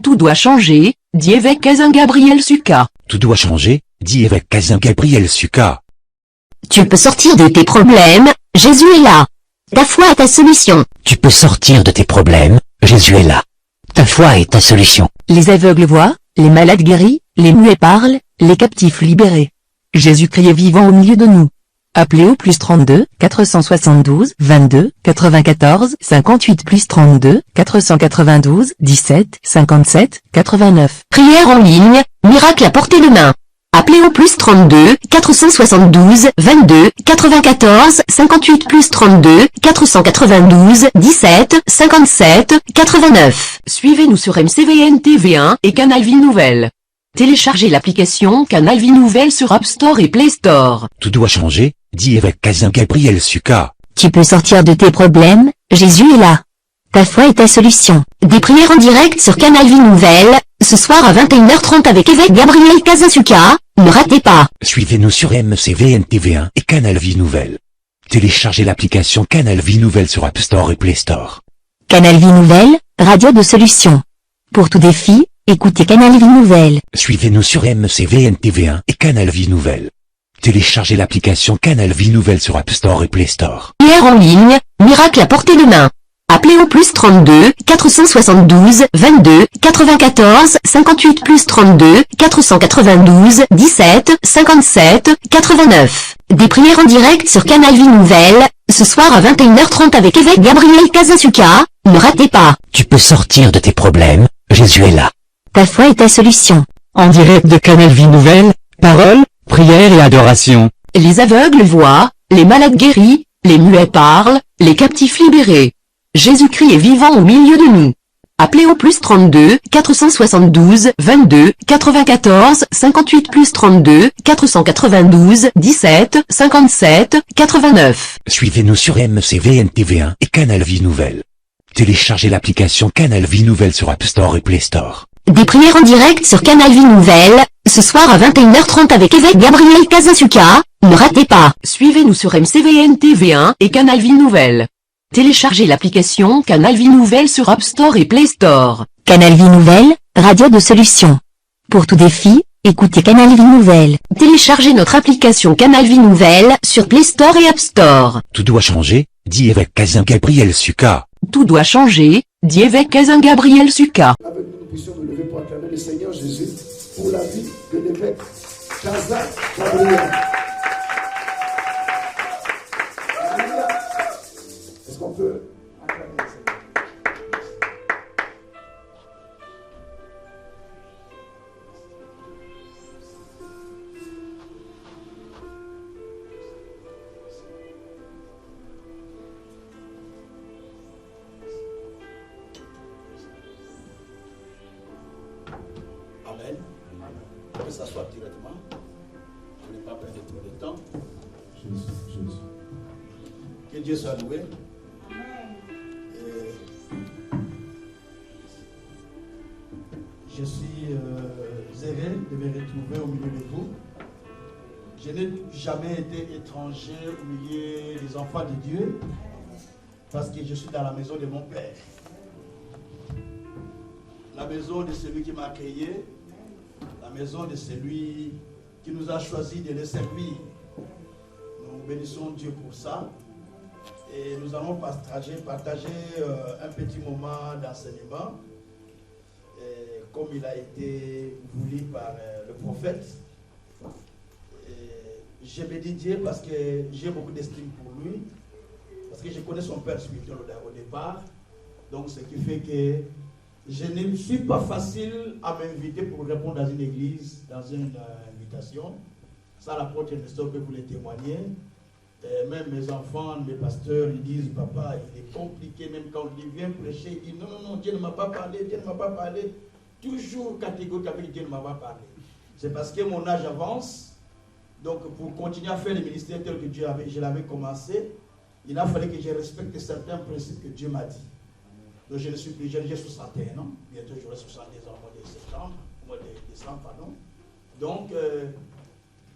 Tout doit changer, dit évêque Kazin Gabriel Suka. Tout doit changer, dit évêque Kazin Gabriel Suka. Tu peux sortir de tes problèmes, Jésus est là. Ta foi est ta solution. Tu peux sortir de tes problèmes, Jésus est là. Ta foi est ta solution. Les aveugles voient, les malades guéris, les muets parlent, les captifs libérés. Jésus-Christ est vivant au milieu de nous. Appelez au +32 472 22 94 58 +32 492 17 57 89. Prière en ligne, miracle à portée de main. Appelez au +32 472 22 94 58 +32 492 17 57 89. Suivez-nous sur MCVN TV1 et Canal Vie Nouvelle. Téléchargez l'application Canal Vie Nouvelle sur App Store et Play Store. Tout doit changer, dit évêque Kazin Gabriel Suka. Tu peux sortir de tes problèmes, Jésus est là. Ta foi est ta solution. Des prières en direct sur Canal Vie Nouvelle, ce soir à 21h30 avec évêque Gabriel Kazin Suka. Ne ratez pas. Suivez-nous sur MCVN TV1 et Canal Vie Nouvelle. Téléchargez l'application Canal Vie Nouvelle sur App Store et Play Store. Canal Vie Nouvelle, radio de solution. Pour tout défi, écoutez Canal Vie Nouvelle. Suivez-nous sur MCVN TV1 et Canal Vie Nouvelle. Téléchargez l'application Canal Vie Nouvelle sur App Store et Play Store. Prière en ligne, miracle à portée de main. Appelez au +32 472 22 94 58 +32 492 17 57 89. Des prières en direct sur Canal Vie Nouvelle, ce soir à 21h30 avec évêque Gabriel Kazin Suka. Ne ratez pas. Tu peux sortir de tes problèmes, Jésus est là. Ta foi est ta solution. En direct de Canal Vie Nouvelle, parole, prière et adoration. Les aveugles voient, les malades guéris, les muets parlent, les captifs libérés. Jésus-Christ est vivant au milieu de nous. Appelez au +32 472 22 94 58 +32 492 17 57 89. Suivez-nous sur MCVN TV1 et Canal Vie Nouvelle. Téléchargez l'application Canal Vie Nouvelle sur App Store et Play Store. Des prières en direct sur Canal Vie Nouvelle, ce soir à 21h30 avec évêque Gabriel Kazin Suka. Ne ratez pas. Suivez-nous sur MCVN TV1 et Canal Vie Nouvelle. Téléchargez l'application Canal Vie Nouvelle sur App Store et Play Store. Canal Vie Nouvelle, radio de solution. Pour tout défi, écoutez Canal Vie Nouvelle. Téléchargez notre application Canal Vie Nouvelle sur Play Store et App Store. Tout doit changer, dit évêque Kazin Gabriel Suka. Tout doit changer, dit évêque Kazin Gabriel Suka. Avec nous, nous puissions nous lever pour acclamer le Seigneur Jésus pour la vie de l'évêque Kazin Gabriel. Est-ce qu'on peut acclamer le Seigneur? Amen. On peut s'asseoir directement. On n'est pas perdre trop de temps. Jésus. Que Dieu soit loué. Je suis heureux de me retrouver au milieu de vous. Je n'ai jamais été étranger au milieu des enfants de Dieu parce que je suis dans la maison de mon Père. La maison de celui qui m'a créé, la maison de celui qui nous a choisi de le servir. Nous bénissons Dieu pour ça. Et nous allons partager un petit moment d'enseignement, comme il a été voulu par le prophète. Je bénis Dieu parce que j'ai beaucoup d'estime pour lui, parce que je connais son père spirituel au départ. Donc ce qui fait que je ne suis pas facile à m'inviter pour répondre dans une église, dans une invitation. Ça, l'apôtre Nestor peut vous le témoigner. Même mes enfants, mes pasteurs, ils disent, papa, il est compliqué, même quand il vient prêcher, il dit, non, Dieu ne m'a pas parlé, Dieu ne m'a pas parlé. Toujours catégorique avec Dieu ne m'a pas parlé. C'est parce que mon âge avance. Donc, pour continuer à faire le ministère tel que je l'avais commencé, il a fallu que je respecte certains principes que Dieu m'a dit. Donc, je ne suis plus jeune, j'ai 61 ans. Bientôt, j'aurai 70 ans au mois de septembre, au mois de décembre, pardon. Donc,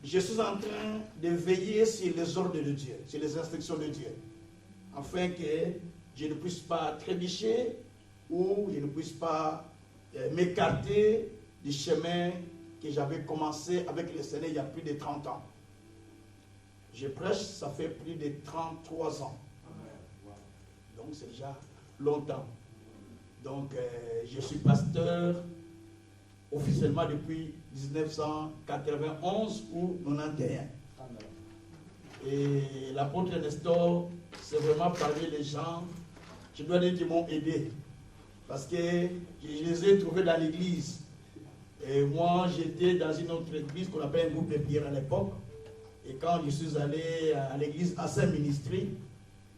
je suis en train de veiller sur les ordres de Dieu, sur les instructions de Dieu, afin que je ne puisse pas trébucher ou je ne puisse pas m'écarter du chemin que j'avais commencé avec le Seigneur il y a plus de 30 ans. Je prêche, ça fait plus de 33 ans. Donc c'est déjà longtemps. Donc je suis pasteur officiellement depuis 1991 ou 91. Et l'apôtre Nestor, c'est vraiment parmi les gens, je dois dire, qui m'ont aidé. Parce que je les ai trouvés dans l'église. Et moi, j'étais dans une autre église qu'on appelle un groupe de prière à l'époque. Et quand je suis allé à l'église à Saint-Ministry,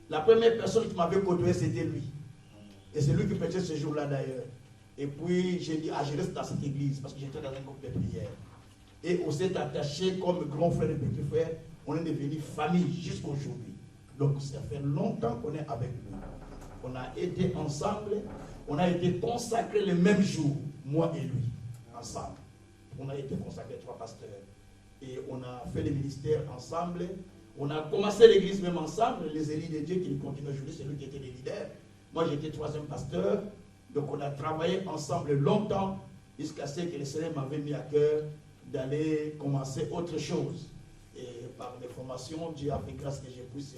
la première personne qui m'avait côtoyé, c'était lui. Et c'est lui qui prêchait ce jour-là d'ailleurs. Et puis, j'ai dit, je reste dans cette église parce que j'étais dans un groupe de prière. Et on s'est attaché comme grand frère et petit frère. On est devenu famille jusqu'aujourd'hui. Donc, ça fait longtemps qu'on est avec lui. On a été ensemble. On a été consacrés le même jour, moi et lui, ensemble. On a été consacrés 3 pasteurs. Et on a fait le ministère ensemble. On a commencé l'église même ensemble. Les élus de Dieu qui continuent aujourd'hui, c'est lui qui était le leader. Moi, j'étais 3e pasteur. Donc, on a travaillé ensemble longtemps jusqu'à ce que le Seigneur m'avait mis à cœur d'aller commencer autre chose. Et par mes formations, Dieu a fait grâce que je puisse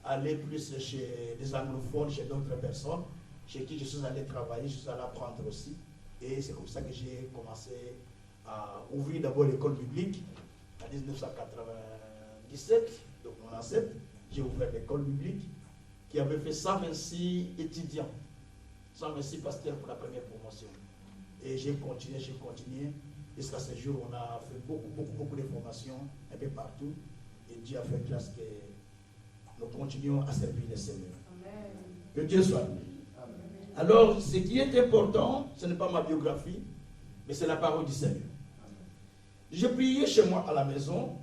aller plus chez des anglophones, chez d'autres personnes, chez qui je suis allé travailler, je suis allé apprendre aussi. Et c'est comme ça que j'ai commencé à ouvrir d'abord l'école biblique en 1997, donc 97, j'ai ouvert l'école biblique qui avait fait 126 étudiants, 126 pasteurs pour la première promotion. Et j'ai continué, jusqu'à ce jour, on a fait beaucoup de formations un peu partout. Et Dieu a fait grâce que nous continuons à servir le Seigneur. Amen. Que Dieu soit béni. Alors, ce qui est important, ce n'est pas ma biographie, mais c'est la parole du Seigneur. J'ai prié chez moi à la maison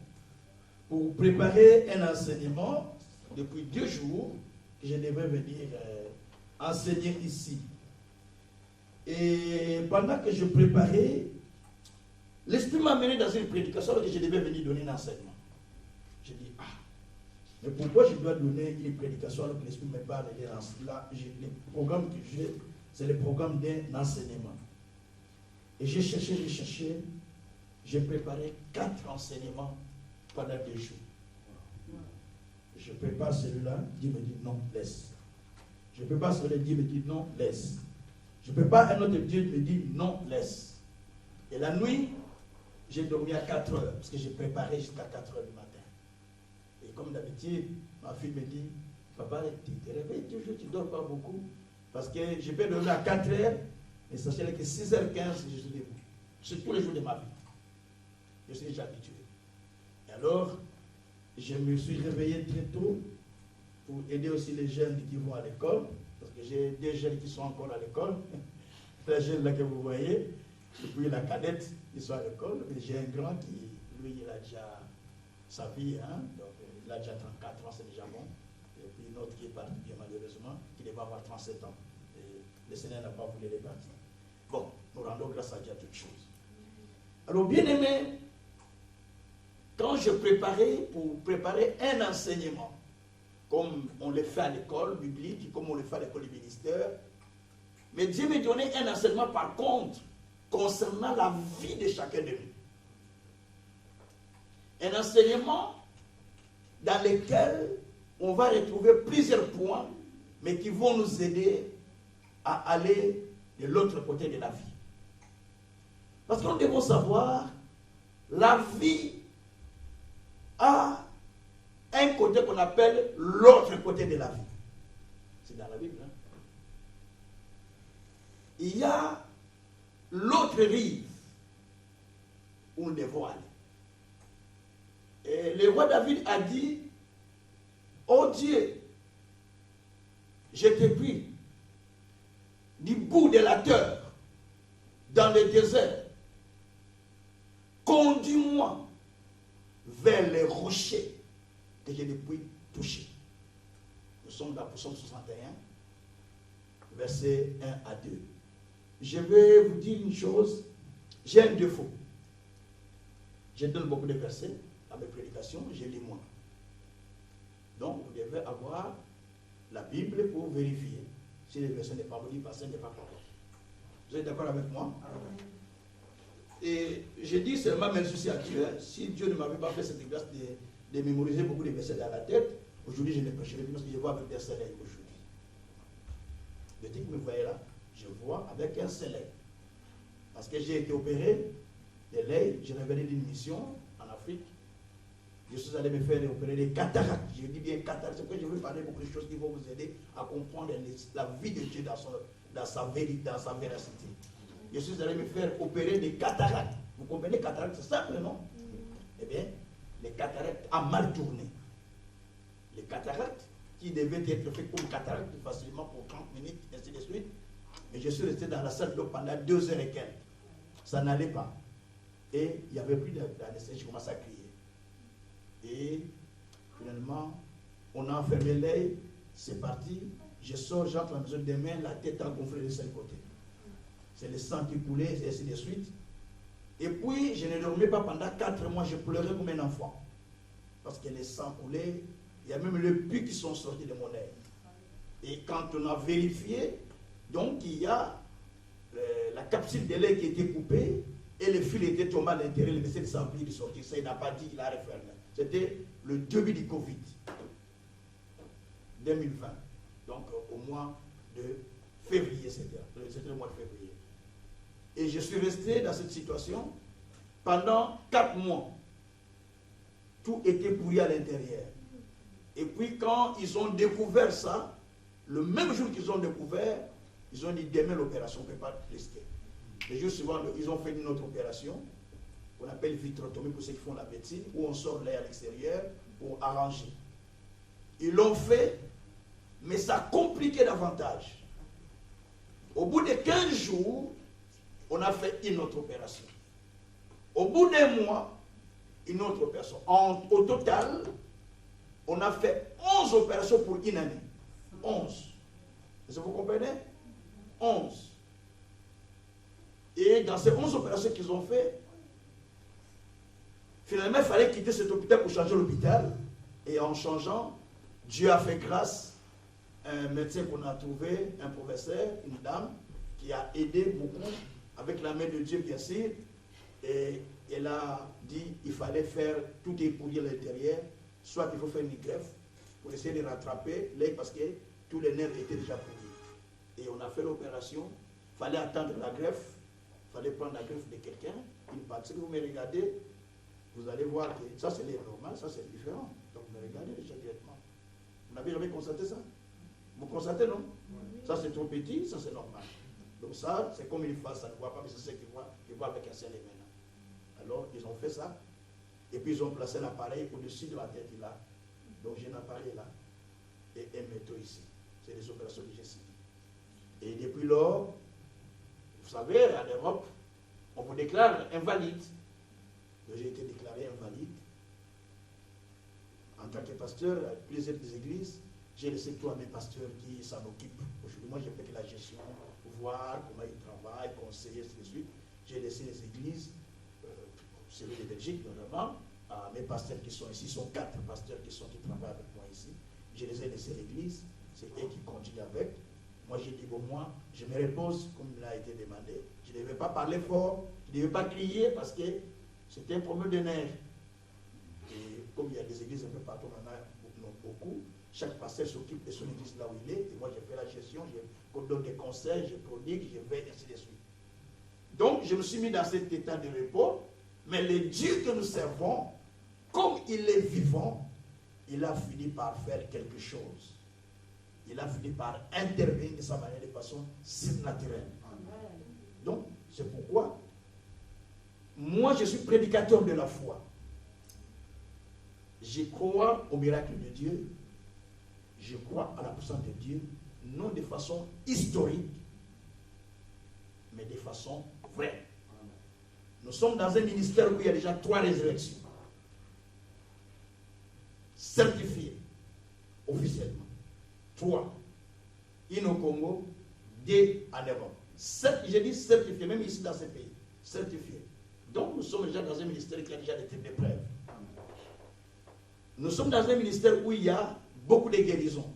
pour préparer un enseignement depuis 2 jours que je devais venir enseigner ici. Et pendant que je préparais, l'Esprit m'a mené dans une prédication alors que je devais venir donner un enseignement. J'ai dit, mais pourquoi je dois donner une prédication alors que l'Esprit me parle de là, le programme que j'ai, c'est le programme d'un enseignement. Et j'ai cherché, j'ai préparé 4 enseignements pendant 2 jours. Je prépare celui-là, Dieu me dit non, laisse. Je prépare celui-là, Dieu me dit non, laisse. Je prépare un autre, Dieu me dit non, laisse. Et la nuit, j'ai dormi à 4 heures, parce que j'ai préparé jusqu'à 4 heures du matin. Et comme d'habitude, ma fille me dit, papa, tu te réveilles toujours, tu ne dors pas beaucoup. Parce que je peux dormir à 4 heures, et sachez que 6h15, je suis debout. C'est tous les jours de ma vie. Je suis déjà habitué. Et alors, je me suis réveillé très tôt pour aider aussi les jeunes qui vont à l'école, parce que j'ai des jeunes qui sont encore à l'école. Les jeunes là que vous voyez, et puis la cadette, ils sont à l'école. Et j'ai un grand qui, lui, il a déjà sa vie, donc il a déjà 34 ans, c'est déjà bon. Et puis une autre qui est partie, bien malheureusement, qui devait avoir 37 ans. Et le Seigneur n'a pas voulu les partir. Bon, nous rendons grâce à Dieu à toutes choses. Alors, bien aimé, quand je préparais pour préparer un enseignement, comme on le fait à l'école biblique, comme on le fait à l'école du ministère, mais Dieu me donnait un enseignement par contre concernant la vie de chacun de nous. Un enseignement dans lequel on va retrouver plusieurs points, mais qui vont nous aider à aller de l'autre côté de la vie. Parce que nous devons savoir, la vie a un côté qu'on appelle l'autre côté de la vie. C'est dans la Bible. Il y a l'autre rive où nous devons aller. Et le roi David a dit, oh Dieu, je te prie, du bout de la terre, dans le désert, conduis-moi vers les rochers que je ne puis toucher. Nous sommes dans le psaume 61, versets 1 à 2. Je vais vous dire une chose, j'ai un défaut. Je donne beaucoup de versets à mes prédications, je lis moins. Donc, vous devez avoir la Bible pour vérifier si le verset n'est pas bon, le verset n'est pas correct. Vous êtes d'accord avec moi? Et je dis seulement, même souci à Dieu, si Dieu ne m'avait pas fait cette grâce de mémoriser beaucoup de versets dans la tête, aujourd'hui je ne prêcherai plus parce que je vois avec des soleils aujourd'hui. Depuis que vous me voyez là, je vois avec un soleil. Parce que j'ai été opéré de l'œil, j'ai révélé d'une mission en Afrique. Je suis allé me faire opérer des cataractes. Je dis bien cataractes, c'est que je veux parler beaucoup de choses qui vont vous aider à comprendre la vie de Dieu dans sa véracité. Je suis allé me faire opérer des cataractes. Vous comprenez, cataractes, c'est simple, non? Eh bien, les cataractes ont mal tourné. Les cataractes qui devaient être faits comme cataractes facilement pour 30 minutes, ainsi de suite. Mais je suis resté dans la salle d'eau pendant 2 heures et quelques. Ça n'allait pas. Et il n'y avait plus d'anesthésie, je commençais à crier. Et finalement, on a enfermé l'œil, c'est parti. Je sors, j'entre à la maison des mains, la tête a gonflé de 5 côtés. C'est le sang qui coulait, et ainsi de suite. Et puis, je ne dormais pas pendant 4 mois, je pleurais comme un enfant. Parce que les sangs coulaient, il y a même les pus qui sont sortis de mon œil. Et quand on a vérifié, donc il y a la capsule de l'œil qui était coupée, et le fil était tombé à l'intérieur, le médecin ne s'est plus de sortir. Ça, il n'a pas dit, il a refermé. C'était le début du Covid, 2020. Donc, au mois de février, c'était le mois de février. Et je suis resté dans cette situation pendant 4 mois. Tout était pourri à l'intérieur. Et puis, quand ils ont découvert ça, le même jour qu'ils ont découvert, ils ont dit demain l'opération ne peut pas rester. Le jour suivant, ils ont fait une autre opération qu'on appelle vitrectomie pour ceux qui font la médecine, où on sort l'air à l'extérieur pour arranger. Ils l'ont fait, mais ça a compliqué davantage. Au bout de 15 jours, on a fait une autre opération. Au bout d'un mois, une autre opération. Au total, on a fait 11 opérations pour une année. 11. Est-ce que vous comprenez? 11. Et dans ces 11 opérations qu'ils ont fait, finalement, il fallait quitter cet hôpital pour changer l'hôpital. Et en changeant, Dieu a fait grâce à un médecin qu'on a trouvé, un professeur, une dame, qui a aidé beaucoup, avec la main de Dieu, bien sûr. Et elle a dit qu'il fallait faire tout est pourri à l'intérieur, soit il faut faire une greffe pour essayer de rattraper l'œil parce que tous les nerfs étaient déjà pourris. Et on a fait l'opération, il fallait attendre la greffe, il fallait prendre la greffe de quelqu'un. Si vous me regardez, vous allez voir que ça c'est normal, ça c'est différent. Donc vous me regardez déjà directement. Vous n'avez jamais constaté ça? Vous constatez, non? Oui. Ça c'est trop petit, ça c'est normal. Donc ça, c'est comme une face, ça ne voit pas, mais c'est ce qu'ils voient avec un seul maintenant. Alors, ils ont fait ça, et puis ils ont placé l'appareil au-dessus de la tête là. Donc j'ai un appareil là, et un métaux ici. C'est des opérations que j'ai suivies. Et depuis lors, vous savez, en Europe, on vous déclare invalide. Donc j'ai été déclaré invalide. En tant que pasteur, à plusieurs des églises, j'ai laissé tous mes pasteurs qui s'en occupent. Aujourd'hui, moi, je fais que la gestion, voir comment ils travaillent, conseiller, ainsi de suite. J'ai laissé les églises, celui de Belgique notamment, à mes pasteurs qui sont ici, sont 4 pasteurs qui travaillent avec moi ici. Je les ai laissés l'église, c'est eux qui continuent avec. Moi, j'ai dit, bon, moi, je me repose comme il a été demandé. Je ne devais pas parler fort, je ne devais pas crier parce que c'était un problème de nerfs. Et comme il y a des églises un peu partout, on en a beaucoup. Chaque pasteur s'occupe de son église là où il est. Et moi, je fais la gestion, je donne des conseils, je prodigue, je vais, ainsi de suite. Donc, je me suis mis dans cet état de repos. Mais le Dieu que nous servons, comme il est vivant, il a fini par faire quelque chose. Il a fini par intervenir de sa manière de façon surnaturelle. Donc, c'est pourquoi moi, je suis prédicateur de la foi. Je crois au miracle de Dieu. Je crois à la puissance de Dieu, non de façon historique, mais de façon vraie. Nous sommes dans un ministère où il y a déjà 3 résurrections. Certifiées, officiellement. 3. Une au Congo, 2 en Europe. J'ai dit certifié, même ici dans ces pays. Certifié. Donc nous sommes déjà dans un ministère qui a déjà des types d'épreuves. Nous sommes dans un ministère où il y a beaucoup de guérisons.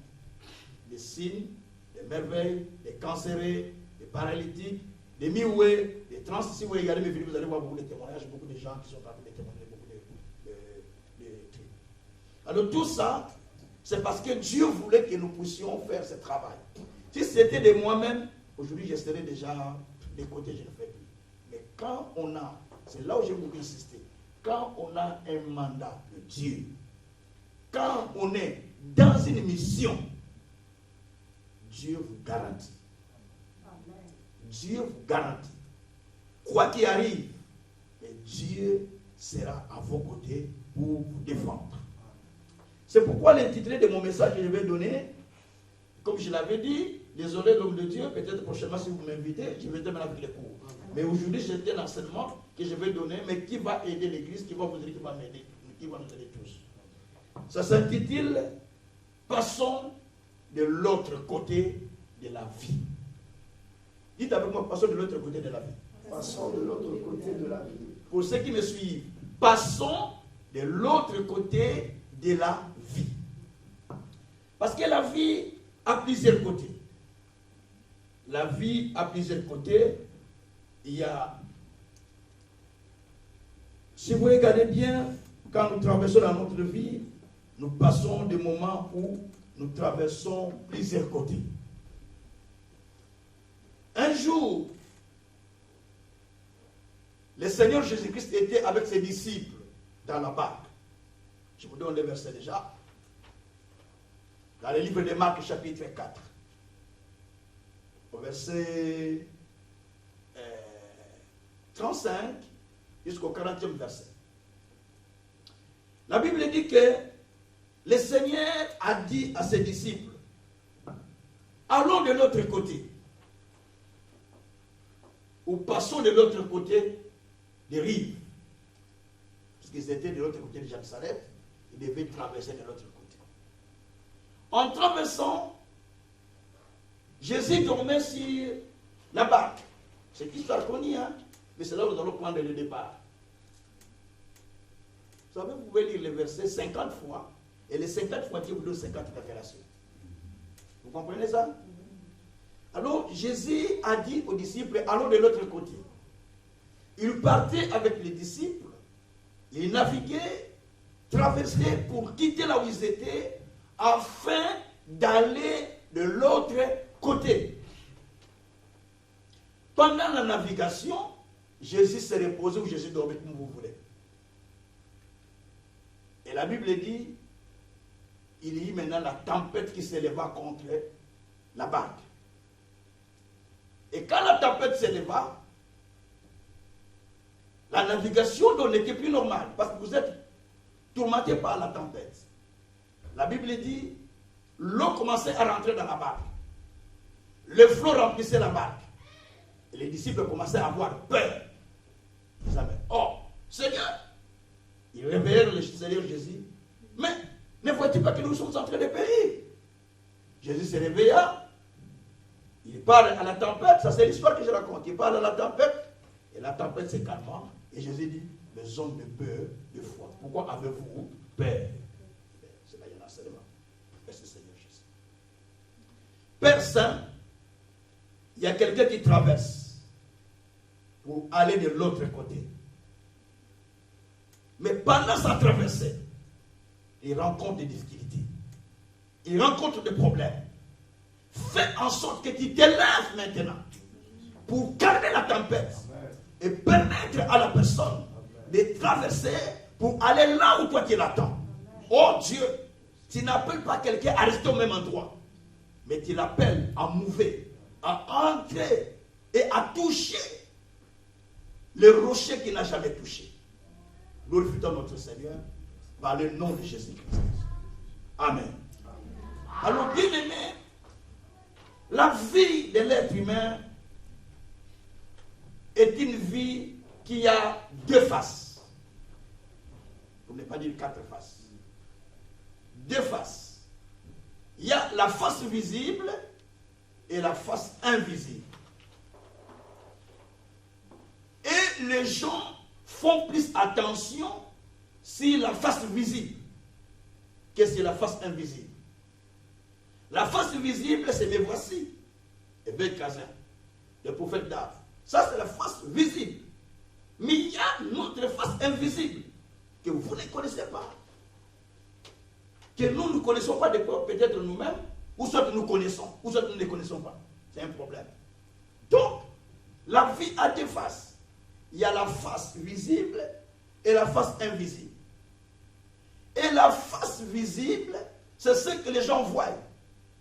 Des signes, des merveilles, des cancérés, des paralytiques, des mi-oué, des trans. Si vous regardez mes vidéos, vous allez voir beaucoup de témoignages, beaucoup de gens qui sont en train de témoigner, beaucoup de trucs. Alors tout ça, c'est parce que Dieu voulait que nous puissions faire ce travail. Si c'était de moi-même, aujourd'hui je serais déjà des côtés, je ne fais plus. Mais quand on a, c'est là où j'ai voulu insister, quand on a un mandat de Dieu, quand on est dans une mission, Dieu vous garantit. Dieu vous garantit. Quoi qu'il arrive, Dieu sera à vos côtés pour vous défendre. C'est pourquoi l'intitulé de mon message que je vais donner, comme je l'avais dit, désolé l'homme de Dieu, peut-être prochainement si vous m'invitez, je vais terminer avec les cours. Mais aujourd'hui, j'ai un enseignement que je vais donner, mais qui va aider l'Église, qui va vous aider, qui va m'aider, qui va nous aider tous. Ça s'intitule « Passons de l'autre côté de la vie ». Dites avec moi, passons de l'autre côté de la vie. Passons de l'autre côté de la vie. Pour ceux qui me suivent, passons de l'autre côté de la vie. Parce que la vie a plusieurs côtés. La vie a plusieurs côtés. Il y a, si vous regardez bien, quand nous traversons dans notre vie, nous passons des moments où nous traversons plusieurs côtés. Un jour, le Seigneur Jésus-Christ était avec ses disciples dans la barque. Je vous donne les versets déjà. Dans le livre de Marc, chapitre 4. Au verset 35 jusqu'au 40e verset. La Bible dit que le Seigneur a dit à ses disciples, allons de l'autre côté. Ou passons de l'autre côté des rives. Parce qu'ils étaient de l'autre côté de Jerusalem, ils devaient traverser de l'autre côté. En traversant, Jésus dormait sur la barque. C'est une histoire connue, hein? Mais c'est là où nous allons prendre le départ. Vous savez, vous pouvez lire les versets 50 fois, et les 50 fois, Dieu vous donne 50 révélations. Vous comprenez ça? Alors, Jésus a dit aux disciples, allons de l'autre côté. Il partait avec les disciples, il naviguait, traversait pour quitter là où ils étaient, afin d'aller de l'autre côté. Pendant la navigation, Jésus s'est reposé ou Jésus dormait comme vous voulez. Et la Bible dit, il y eut maintenant la tempête qui s'éleva contre la barque. Et quand la tempête s'éleva, la navigation n'était plus normale parce que vous êtes tourmenté par la tempête. La Bible dit, l'eau commençait à rentrer dans la barque. Le flot remplissait la barque. Et les disciples commençaient à avoir peur. Ils disaient, oh, Seigneur, ils réveillèrent le Seigneur Jésus. Mais ne vois-tu pas que nous sommes en train de périr? Jésus se réveilla. Il parle à la tempête, ça c'est l'histoire que je raconte. Il parle à la tempête, et la tempête s'est calmée. Et Jésus dit, les hommes de peur, de foi. Pourquoi avez-vous peur? C'est là qu'il y a l'enseignement. Merci Seigneur Jésus. Père Saint, il y a quelqu'un qui traverse pour aller de l'autre côté. Mais pendant sa traversée, il rencontre des difficultés. Il rencontre des problèmes. Fais en sorte que tu t'élèves maintenant pour calmer la tempête et permettre à la personne de traverser pour aller là où toi tu l'attends. Oh Dieu, tu n'appelles pas quelqu'un à rester au même endroit, mais tu l'appelles à mouver, à entrer et à toucher le rocher qu'il n'a jamais touché. Glorifions notre Seigneur par le nom de Jésus-Christ. Amen. Alors, bien aimé, la vie de l'être humain est une vie qui a deux faces. Pour ne pas dire quatre faces. Deux faces. Il y a la face visible et la face invisible. Et les gens font plus attention sur la face visible que sur la face invisible. La face visible, c'est me voici. Évêque Kazin, le prophète Dave, Ça, c'est la face visible. Mais il y a notre face invisible que vous ne connaissez pas. Que nous ne connaissons pas peut-être nous-mêmes, ou soit nous connaissons, ou soit nous ne connaissons pas. C'est un problème. Donc, la vie a deux faces. Il y a la face visible et la face invisible. Et la face visible, c'est ce que les gens voient.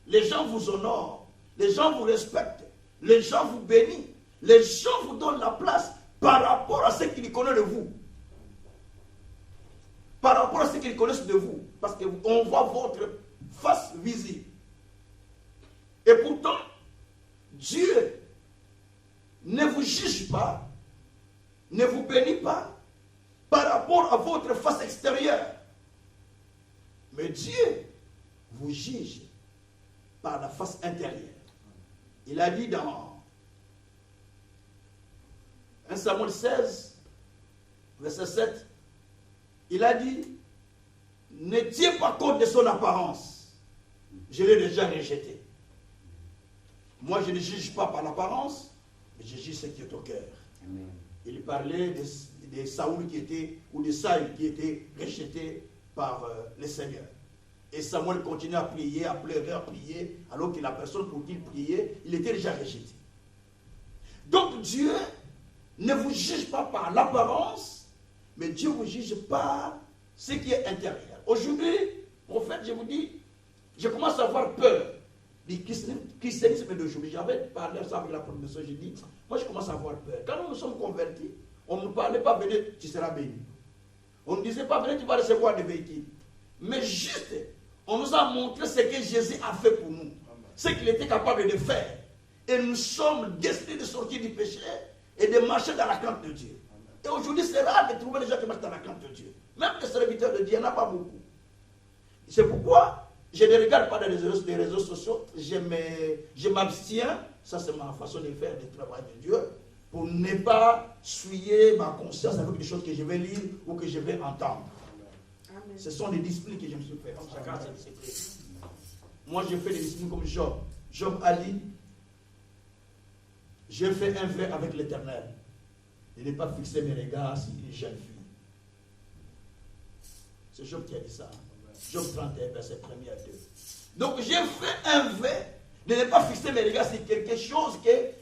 Les gens vous honorent, les gens vous respectent, les gens vous bénissent, les gens vous donnent la place par rapport à ce qu'ils connaissent de vous. Par rapport à ce qu'ils connaissent de vous. Parce qu'on voit votre face visible. Et pourtant, Dieu ne vous juge pas, ne vous bénit pas par rapport à votre face extérieure. Mais Dieu vous juge par la face intérieure. Il a dit dans 1 Samuel 16, verset 7, il a dit, ne tiens pas compte de son apparence. Je l'ai déjà rejeté. Moi, je ne juge pas par l'apparence, mais je juge ce qui est au cœur. Amen. Il parlait de Saoul qui était, ou de Saül qui était rejeté par le Seigneur. Et Samuel continuait à prier, à pleurer, à prier, alors que la personne pour qui il priait, il était déjà rejeté. Donc Dieu ne vous juge pas par l'apparence, mais Dieu vous juge par ce qui est intérieur. Aujourd'hui, prophète, je vous dis, je commence à avoir peur du christianisme d'aujourd'hui. J'avais parlé ça avec la professeure, j'ai dit, moi je commence à avoir peur. Quand nous nous sommes convertis, on ne nous parlait pas, venez, tu seras béni. On ne disait pas, venez, tu vas recevoir des véhicules. Mais juste, on nous a montré ce que Jésus a fait pour nous. Ce qu'il était capable de faire. Et nous sommes destinés de sortir du péché et de marcher dans la crainte de Dieu. Et aujourd'hui, c'est rare de trouver des gens qui marchent dans la crainte de Dieu. Même les serviteurs de Dieu, il n'y en a pas beaucoup. C'est pourquoi je ne regarde pas les réseaux sociaux. Je m'abstiens. Ça, c'est ma façon de faire le travail de Dieu. Pour ne pas souiller ma conscience avec des choses que je vais lire ou que je vais entendre. Amen. Ce sont des disciplines que je me suis fait. Donc, chacun a ses disciplines. Moi, je fais des disciplines comme Job. Job a dit, j'ai fait un vœu avec l'Éternel. De ne pas fixer mes regards sur une jeune fille. C'est Job qui a dit ça. Job 31, verset 1er à 2. Donc, j'ai fait un vœu de ne pas fixer mes regards sur quelque chose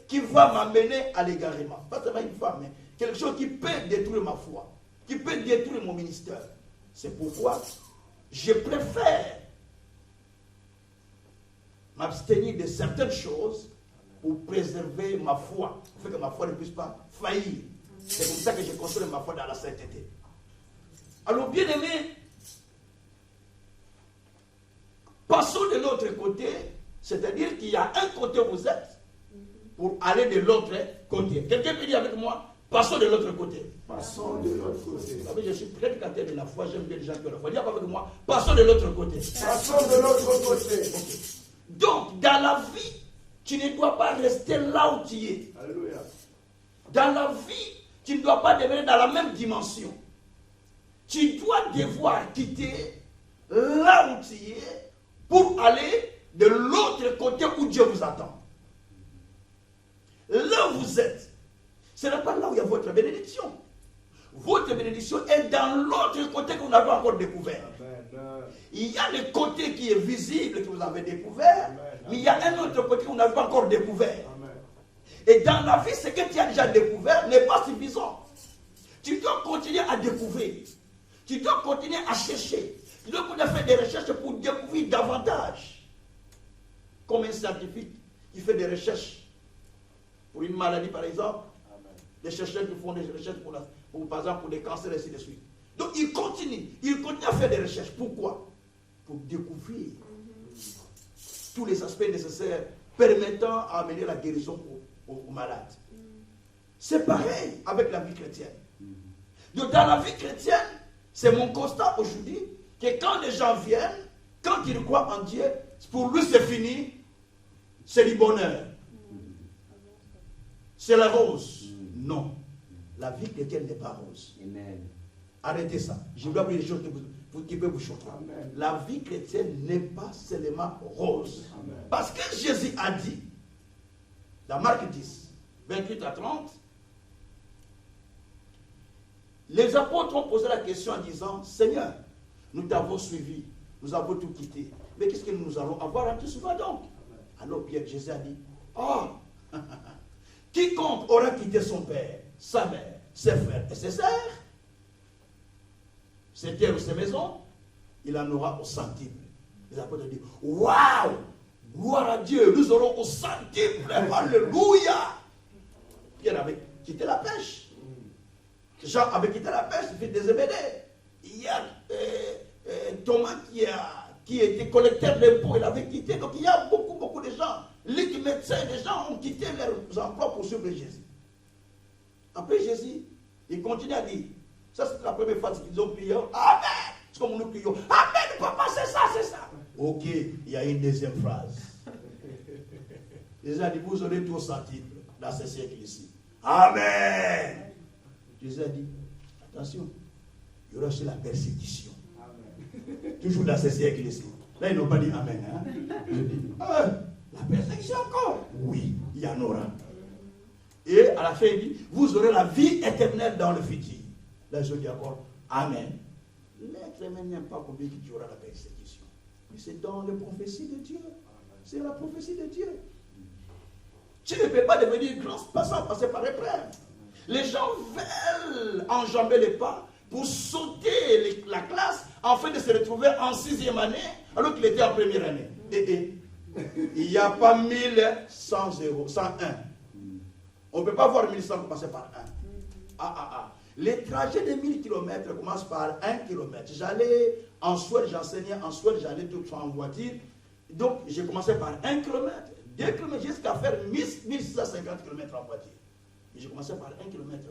qui va m'amener à l'égarement. Pas seulement une femme, mais quelque chose qui peut détruire ma foi, qui peut détruire mon ministère. C'est pourquoi je préfère m'abstenir de certaines choses pour préserver ma foi, pour que ma foi ne puisse pas faillir. C'est comme ça que je construis ma foi dans la sainteté. Alors, bien aimé, passons de l'autre côté, c'est-à-dire qu'il y a un côté où vous êtes pour aller de l'autre côté. Quelqu'un peut dire avec moi, passons de l'autre côté. Passons de l'autre côté. Vous savez, je suis prédicateur de la foi, j'aime bien les gens qui ont la foi. Dis avec moi, passons de l'autre côté. Passons de l'autre côté. Okay. Donc, dans la vie, tu ne dois pas rester là où tu es. Alléluia. Dans la vie, tu ne dois pas demeurer dans la même dimension. Tu dois devoir quitter là où tu es pour aller de l'autre côté où Dieu vous attend. Là où vous êtes, ce n'est pas là où il y a votre bénédiction. Votre bénédiction est dans l'autre côté que vous n'avez pas encore découvert. Amen. Il y a le côté qui est visible que vous avez découvert, amen, mais il y a un autre côté que vous n'avez pas encore découvert. Amen. Et dans la vie, ce que tu as déjà découvert n'est pas suffisant. Tu dois continuer à découvrir. Tu dois continuer à chercher. Tu dois continuer à faire des recherches pour découvrir davantage. Comme un scientifique qui fait des recherches pour une maladie, par exemple. Amen. Des chercheurs qui font des recherches par exemple, pour des cancers, et ainsi de suite. Donc, il continue à faire des recherches. Pourquoi? Pour découvrir tous les aspects nécessaires permettant à amener la guérison aux malades. C'est pareil avec la vie chrétienne. Donc, dans la vie chrétienne, c'est mon constat aujourd'hui que quand les gens viennent, quand ils croient en Dieu, pour lui c'est fini, c'est du bonheur. C'est la rose. Non. La vie chrétienne n'est pas rose. Amen. Arrêtez ça. Je dois dire des choses qui peuvent vous choquer. Amen. La vie chrétienne n'est pas seulement rose. Amen. Parce que Jésus a dit, dans Marc 10, 28 à 30, les apôtres ont posé la question en disant, Seigneur, nous t'avons suivi, nous avons tout quitté, mais qu'est-ce que nous allons avoir à te suivre donc? Alors Pierre, Jésus a dit, oh, quiconque aura quitté son père, sa mère, ses frères et ses sœurs, ses terres ou ses maisons, il en aura au centime. Les apôtres ont dit, waouh, gloire à Dieu, nous aurons au centime, alléluia. Pierre avait quitté la pêche. Jean avait quitté la pêche, il fait des Zébédée. Il y a Thomas qui était collecteur d'impôts, il avait quitté. Donc il y a beaucoup de gens. Les médecins, des gens ont quitté leurs emplois pour suivre Jésus. Après Jésus, il continue à dire, ça c'est la première phrase qu'ils ont prié, Amen. C'est comme nous prions, Amen, papa, c'est ça, c'est ça. Ok, il y a une deuxième phrase. Jésus a dit, vous aurez tout senti dans ce siècle ici. Amen. Jésus a dit, attention, il y aura aussi la persécution. Amen. Toujours dans ce siècle ici. Là, ils n'ont pas dit Amen. Hein? Je dis, la persécution encore? Oui, il y en aura. Et à la fin, il dit, vous aurez la vie éternelle dans le futur. Là, je dis encore, Amen. L'être humain n'aime pas combien qu'il y aura la persécution. Mais c'est dans les prophéties de Dieu. C'est la prophétie de Dieu. Tu ne peux pas devenir grand sans passer par l'épreuve. Les gens veulent enjamber les pas pour sauter la classe afin de se retrouver en 6e année alors qu'il était en première année. Il n'y a pas 1100 euros, 101. On ne peut pas voir 1100 commencer par 1. Les trajets de 1000 km commencent par 1 km. J'allais en Suède, j'enseignais en Suède, j'allais tout le temps en voiture. Donc j'ai commencé par 1 km, 2 km jusqu'à faire 1650 km en voiture. Et j'ai commencé par 1 km,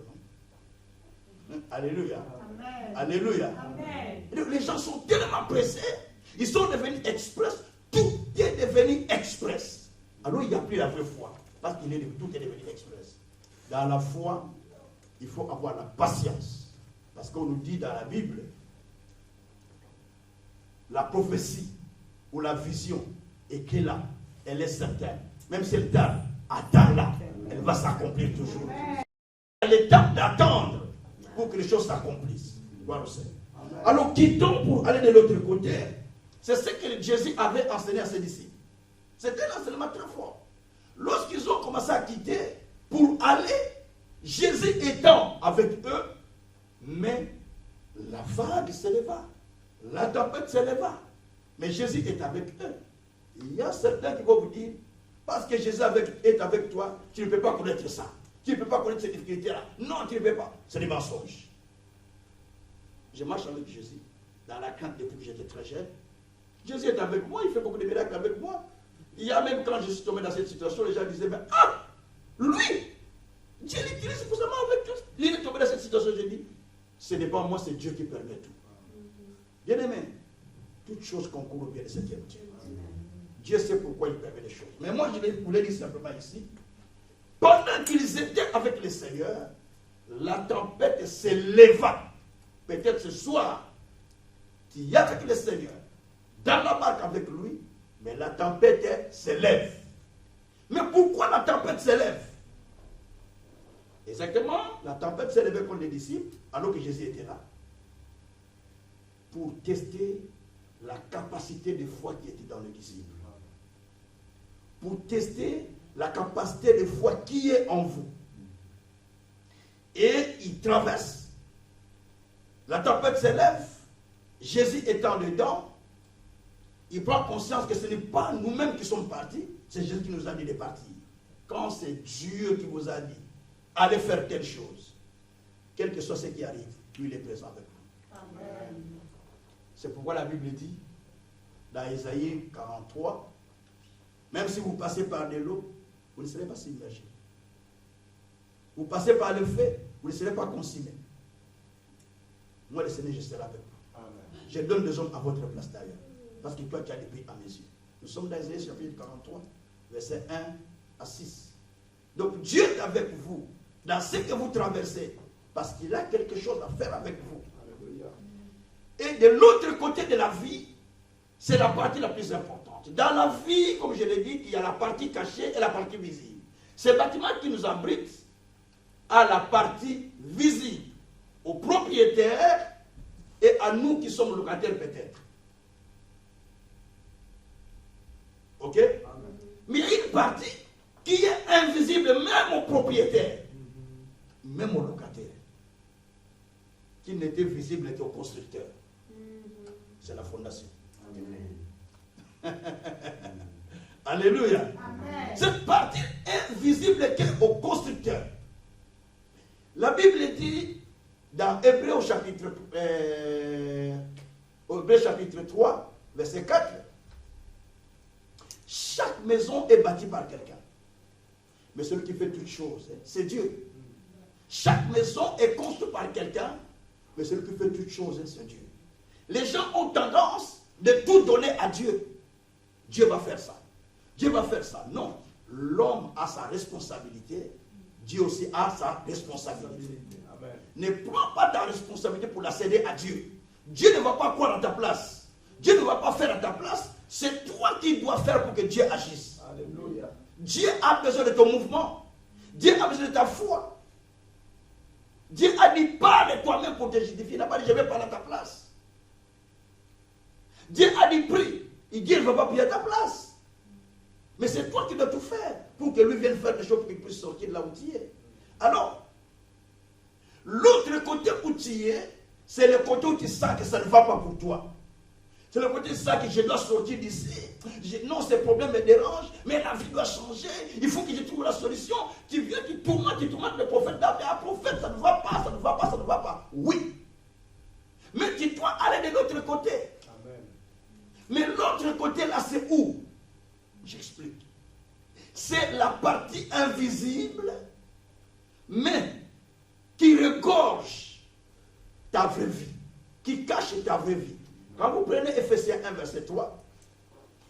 non? Alléluia. Amen. Alléluia. Amen. Les gens sont tellement pressés, ils sont devenus express, tout est devenu express. Alors il n'y a plus la vraie foi, parce que tout est devenu express. Dans la foi, il faut avoir la patience. Parce qu'on nous dit dans la Bible, la prophétie ou la vision est qu'elle là, elle est certaine. Même si elle tarde, attends-la, elle va s'accomplir toujours. Il est temps d'attendre pour que les choses s'accomplissent. Alors quittons pour aller de l'autre côté. C'est ce que Jésus avait enseigné à ses disciples. C'était un enseignement très fort. Lorsqu'ils ont commencé à quitter pour aller, Jésus étant avec eux, mais la vague s'éleva, la tempête s'éleva. Mais Jésus est avec eux. Il y a certains qui vont vous dire, parce que Jésus est avec toi, tu ne peux pas connaître ça. Tu ne peux pas connaître cette difficulté-là. Non, tu ne peux pas. C'est des mensonges. Je marche avec Jésus dans la crainte depuis que j'étais très jeune. Jésus est avec moi, il fait beaucoup de miracles avec moi. Il y a même quand je suis tombé dans cette situation, les gens disaient, mais lui, Dieu l'utilise pour seulement avec tous. Il est tombé dans cette situation, je dis, ce n'est pas moi, c'est Dieu qui permet tout. Bien aimé, toutes choses concourent au bien de cette Dieu. Dieu sait pourquoi il permet les choses. Mais moi, je voulais dire simplement ici, pendant qu'ils étaient avec le Seigneur, la tempête s'éleva. Peut-être ce soir, tu es avec le Seigneur, dans la barque avec lui, mais la tempête s'élève. Mais pourquoi la tempête s'élève? Exactement, la tempête s'élevait contre les disciples, alors que Jésus était là, pour tester la capacité de foi qui était dans les disciples. Pour tester la capacité de foi qui est en vous. Et il traverse. La tempête s'élève. Jésus étant dedans, il prend conscience que ce n'est pas nous-mêmes qui sommes partis, c'est Jésus qui nous a dit de partir. Quand c'est Dieu qui vous a dit, allez faire telle chose, quel que soit ce qui arrive, lui il est présent avec vous. Amen. C'est pourquoi la Bible dit, dans Isaïe 43, même si vous passez par de l'eau, vous ne serez pas submergé. Vous passez par le feu, vous ne serez pas consumé. Moi, le Seigneur, je serai avec vous. Amen. Je donne des hommes à votre place d'ailleurs. Parce que toi, tu as des pays à mes yeux. Nous sommes dans Isaïe chapitre 43, versets 1 à 6. Donc, Dieu est avec vous dans ce que vous traversez. Parce qu'il a quelque chose à faire avec vous. Alléluia. Et de l'autre côté de la vie, c'est la partie la plus importante. Dans la vie, comme je l'ai dit, il y a la partie cachée et la partie visible. Ce bâtiment qui nous abrite a la partie visible aux propriétaires et à nous qui sommes locataires peut-être. Ok? Mais il y a une partie qui est invisible même aux propriétaires, même aux locataires, qui n'était visible qu'au constructeur. C'est la fondation. Alléluia. Amen. Cette partie est visible qu'au constructeur. La Bible dit dans Hébreux chapitre 3, verset 4, chaque maison est bâtie par quelqu'un. Mais celui qui fait toutes choses, c'est Dieu. Chaque maison est construite par quelqu'un, mais celui qui fait toutes choses, c'est Dieu. Les gens ont tendance de tout donner à Dieu. Dieu va faire ça. Dieu va faire ça. Non. L'homme a sa responsabilité. Dieu aussi a sa responsabilité. Amen. Ne prends pas ta responsabilité pour la céder à Dieu. Dieu ne va pas croire à ta place. Dieu ne va pas faire à ta place. C'est toi qui dois faire pour que Dieu agisse. Alléluia. Dieu a besoin de ton mouvement. Dieu a besoin de ta foi. Dieu a dit parle toi-même pour te justifier. Il n'a pas dit je vais parler à ta place. Dieu a dit prie. Il dit il ne va pas prier à ta place. Mais c'est toi qui dois tout faire pour que lui vienne faire des choses pour qu'il puisse sortir de là où tu es. Alors, l'autre côté où tu es, c'est le côté où tu sens que ça ne va pas pour toi. C'est le côté où tu sens que je dois sortir d'ici. Non, ce problème me dérange, mais la vie doit changer. Il faut que je trouve la solution. Tu viens, tu tourmentes le prophète David. Ah, prophète, ça ne va pas, ça ne va pas, ça ne va pas. Oui. Mais tu dois aller de l'autre côté. Amen. Mais l'autre côté là, c'est où? J'explique. C'est la partie invisible, mais qui regorge ta vraie vie, qui cache ta vraie vie. Quand vous prenez Ephésiens 1, verset 3,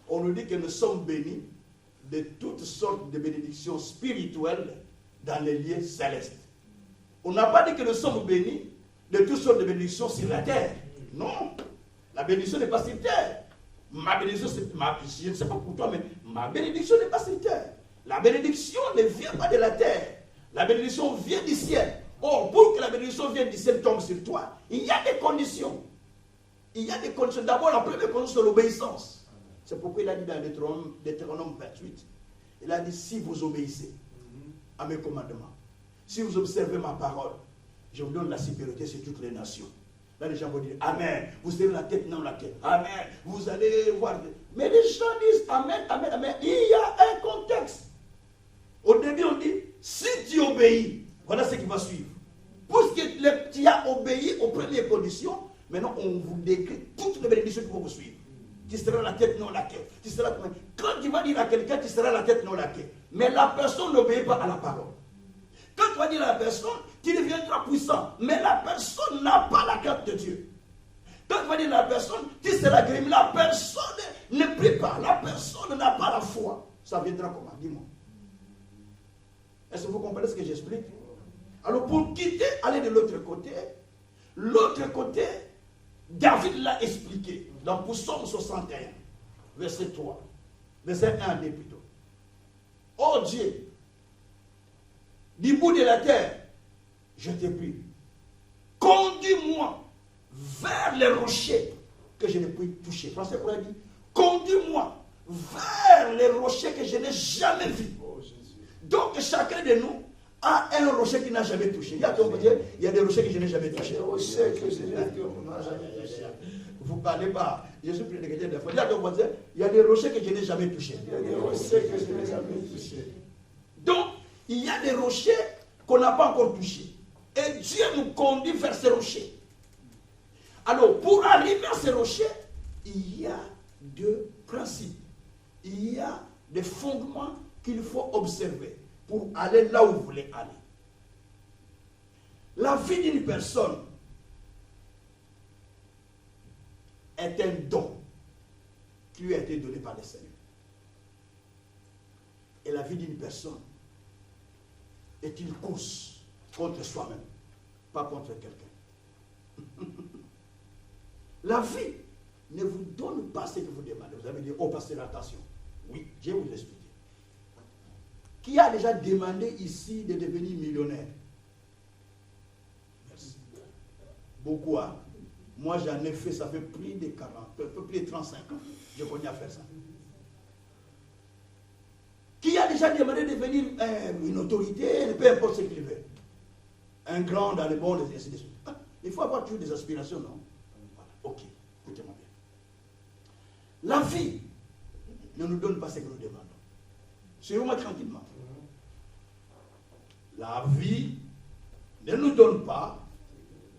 on nous dit que nous sommes bénis de toutes sortes de bénédictions spirituelles dans les lieux célestes. On n'a pas dit que nous sommes bénis de toutes sortes de bénédictions sur la terre. Non, la bénédiction n'est pas sur terre. Ma bénédiction, je ne sais pas pour toi, mais ma bénédiction n'est pas sur terre. La bénédiction ne vient pas de la terre. La bénédiction vient du ciel. Or, pour que la bénédiction vienne du ciel tombe sur toi, il y a des conditions. Il y a des conditions. D'abord, la première condition, c'est l'obéissance. C'est pourquoi il a dit dans Deutéronome 28, il a dit, si vous obéissez à mes commandements, si vous observez ma parole, je vous donne la supériorité sur toutes les nations. Là, les gens vont dire Amen. Vous serez la tête, non la tête. Amen. Vous allez voir. Mais les gens disent Amen, Amen, Amen. Il y a un contexte. Au début, on dit si tu obéis, voilà ce qui va suivre. Puisque tu as obéi aux premières conditions, maintenant on vous décrit toutes les bénédictions qui vont vous suivre. Tu seras la tête, non la tête. Quand tu vas dire à quelqu'un, tu seras la tête, non la tête. Mais la personne n'obéit pas à la parole. Quand tu vas dire à la personne, tu deviendras puissant, mais la personne n'a pas la crainte de Dieu. Quand tu vas dire à la personne, tu seras guéri, la personne ne prie pas, la personne n'a pas la foi. Ça viendra comment? Dis-moi. Est-ce que vous comprenez ce que j'explique? Alors pour quitter, aller de l'autre côté, David l'a expliqué dans Psaume 61, verset 3, verset 1 plutôt. Oh Dieu, du bout de la terre, je te prie, conduis-moi vers les rochers que je ne puis toucher. Français pourrait dire, conduis-moi vers les rochers que je n'ai jamais vus. Oh, donc chacun de nous a un rocher qui n'a jamais touché. Il y a des rochers que je n'ai jamais touchés. Vous ne parlez pas. Je suis prédicateur des fois. Il y a des rochers que je n'ai jamais touchés. Donc, il y a des rochers qu'on n'a pas encore touchés. Et Dieu nous conduit vers ces rochers. Alors, pour arriver à ces rochers, il y a deux principes. Il y a des fondements qu'il faut observer pour aller là où vous voulez aller. La vie d'une personne est un don qui lui a été donné par le Seigneur. Et la vie d'une personne est une course contre soi-même, pas contre quelqu'un. La vie ne vous donne pas ce que vous demandez. Vous avez dit, oh pasteur, attention. Oui, je vais vous expliquer. Qui a déjà demandé ici de devenir millionnaire? Merci. Beaucoup, hein? Moi, j'en ai fait, ça fait plus de 40, plus de 35 ans. Je connais à faire ça. Qui a déjà demandé de devenir une autorité, peu importe ce qu'il veut. Un grand dans le bon, ainsi de suite. Il faut avoir toujours des aspirations, non? Voilà. Ok, écoutez-moi bien. La vie ne nous donne pas ce que nous demandons. Suivez-moi tranquillement. La vie ne nous donne pas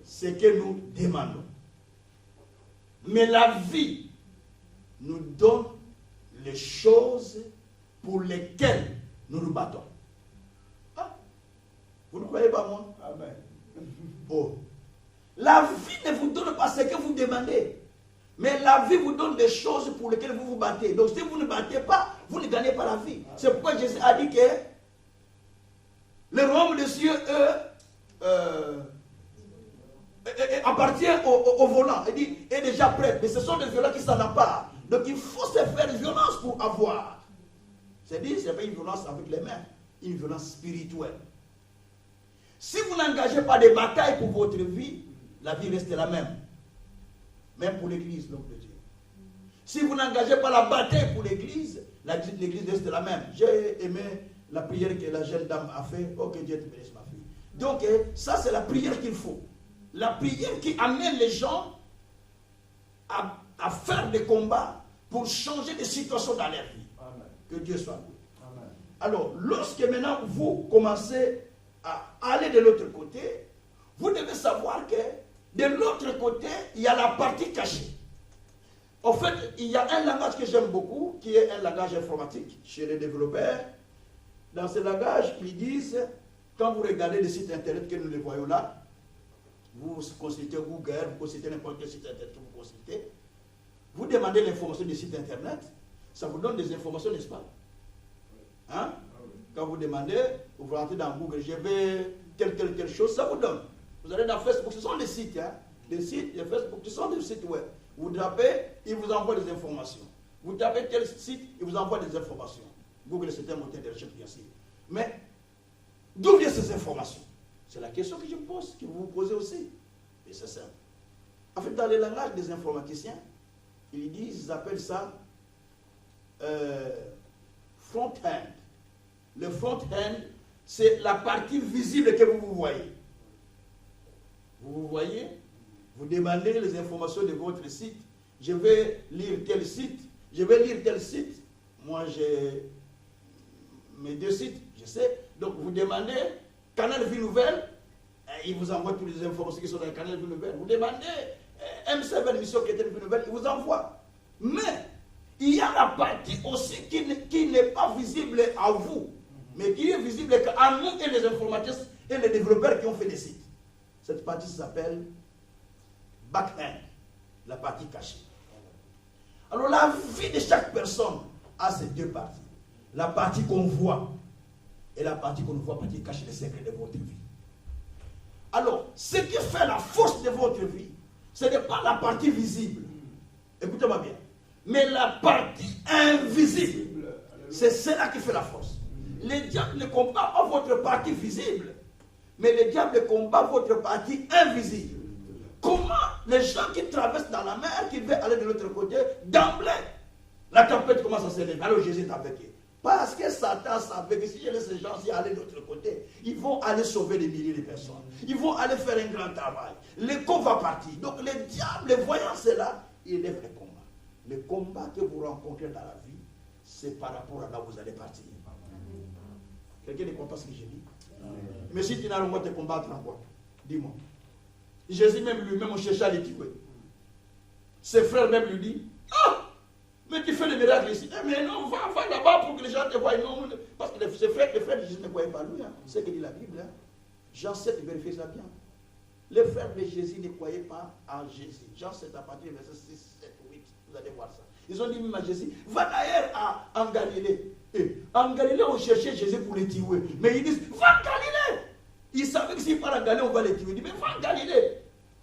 ce que nous demandons. Mais la vie nous donne les choses pour lesquelles nous nous battons. Ah, vous ne croyez pas moi? Amen. Oh. La vie ne vous donne pas ce que vous demandez. Mais la vie vous donne des choses pour lesquelles vous vous battez. Donc si vous ne battez pas, vous ne gagnez pas la vie. C'est pourquoi Jésus a dit que le royaume des cieux, appartient au volant. Il dit, est déjà prêt. Mais ce sont des violents qui s'en emparent. Donc il faut se faire violence pour avoir. C'est-à-dire, ce n'est pas une violence avec les mains, une violence spirituelle. Si vous n'engagez pas des batailles pour votre vie, la vie reste la même. Même pour l'église, l'homme de Dieu. Si vous n'engagez pas la bataille pour l'église, l'église reste la même. J'ai aimé la prière que la jeune dame a fait. Oh, que Dieu te bénisse, ma fille. Donc, ça, c'est la prière qu'il faut. La prière qui amène les gens à faire des combats pour changer de situation dans leur vie. Amen. Que Dieu soit loué. Amen. Alors, lorsque maintenant vous commencez à aller de l'autre côté, vous devez savoir que de l'autre côté, il y a la partie cachée. En fait, il y a un langage que j'aime beaucoup, qui est un langage informatique chez les développeurs. Dans ce langage, ils disent, quand vous regardez les sites internet que nous les voyons là, vous consultez Google, vous consultez n'importe quel site internet que vous consultez, vous demandez l'information du site internet, ça vous donne des informations, n'est-ce pas? Hein? Quand vous demandez, vous rentrez dans Google, je vais telle chose, ça vous donne. Vous allez dans Facebook, ce sont des sites, hein? Les sites, les Facebook, ce sont des sites web. Vous tapez, il vous envoie des informations. Vous tapez tel site, il vous envoie des informations. Google, c'est un moteur de recherche, bien sûr. Mais, d'où viennent ces informations? C'est la question que je pose, que vous vous posez aussi. Et c'est simple. En fait, dans le langage des informaticiens, ils appellent ça front-end. Le front-end, c'est la partie visible que vous voyez. Vous voyez, vous demandez les informations de votre site. Je vais lire tel site. Je vais lire tel site. Moi, j'ai mes 2 sites, je sais. Donc, vous demandez Canal Vie Nouvelle. Il vous envoie toutes les informations qui sont dans le Canal Vie Nouvelle. Vous demandez M7 Mission qui est une Vie Nouvelle. Il vous envoie. Mais, il y a la partie aussi qui n'est pas visible à vous, mais qui est visible à nous et les informaticiens et les développeurs qui ont fait des sites. Cette partie s'appelle back-end, la partie cachée. Alors la vie de chaque personne a ces 2 parties. La partie qu'on voit et la partie qu'on ne voit pas, qui cache les secrets de votre vie. Alors, ce qui fait la force de votre vie, ce n'est pas la partie visible. Écoutez-moi bien. Mais la partie invisible, c'est cela qui fait la force. Les diables ne combattent pas votre partie visible, mais les diables combattent votre partie invisible. Comment les gens qui traversent dans la mer, qui veulent aller de l'autre côté, d'emblée, la tempête commence à se lever. Alors Jésus est avec eux. Parce que Satan savait que si je laisse ces gens-ci aller de l'autre côté, ils vont aller sauver des milliers de personnes. Ils vont aller faire un grand travail. L'écho va partir. Donc les diables, voyant cela, ils lèvent les combats. Le combat que vous rencontrez dans la vie, c'est par rapport à là où vous allez partir. Quelqu'un ne comprend pas ce que j'ai dit? Mais si tu n'as pas te combattre en quoi? Dis-moi. Jésus même lui-même, on cherchait à les tuer. Ses frères même lui disent, ah, mais tu fais des miracles ici. Eh, mais non, va là-bas pour que les gens te voient. Non, parce que ses frères de Jésus ne croyaient pas lui. Hein. C'est ce que dit la Bible. Hein. Jean 7, vérifiez ça bien. Les frères de Jésus ne croyaient pas en Jésus. Jean 7, à partir du verset 6, 7, 8, vous allez voir ça. Ils ont dit même à Jésus, va d'ailleurs en Galilée. Et en Galilée, on cherchait Jésus pour les tuer. Mais ils disent, va en Galilée. Ils savaient que s'ils partent en Galilée, on va les tuer. Ils disent, mais va en Galilée.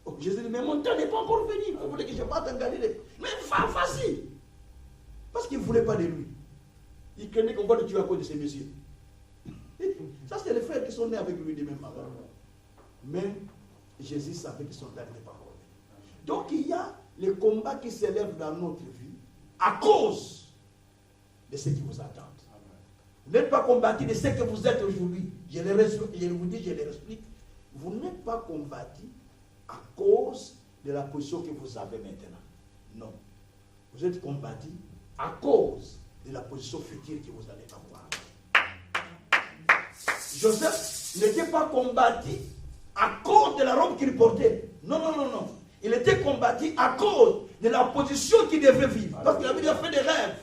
Oh, Jésus dit, mais mon temps n'est pas encore venu. Vous voulez que je parte en Galilée? Mais vas-y. Parce qu'ils ne voulaient pas de lui. Ils craignaient qu'on va le tuer à cause de ces messieurs. Ça, c'est les frères qui sont nés avec lui de même avant. Mais Jésus savait qu'ils sont derniers paroles. Donc, il y a les combats qui s'élèvent dans notre vie à cause de ce qui vous attend. Vous n'êtes pas combattu de ce que vous êtes aujourd'hui. Je vous dis, je les explique. Vous n'êtes pas combattu à cause de la position que vous avez maintenant. Non. Vous êtes combattu à cause de la position future que vous allez avoir. Joseph n'était pas combattu à cause de la robe qu'il portait. Non, non, non, non. Il était combattu à cause de la position qu'il devait vivre. Parce qu'il avait déjà fait des rêves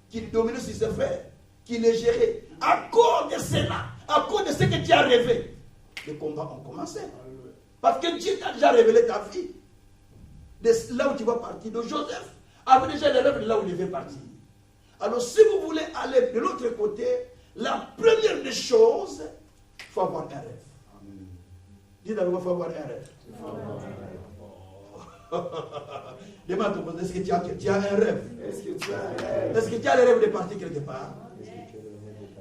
qu'il dominait sur ses frères, qu'il les gérait. À cause de cela, à cause de ce que tu as rêvé, les combats ont commencé. Parce que Dieu t'a déjà révélé ta vie. De là où tu vas partir. Donc Joseph avait déjà les rêves de là où il devait partir. Alors si vous voulez aller de l'autre côté, la première des choses, il faut avoir un rêve. Dis d'abord, il faut avoir un rêve. Demande ton pote, est-ce que tu as un rêve? Est-ce que tu as le rêve de partir quelque part?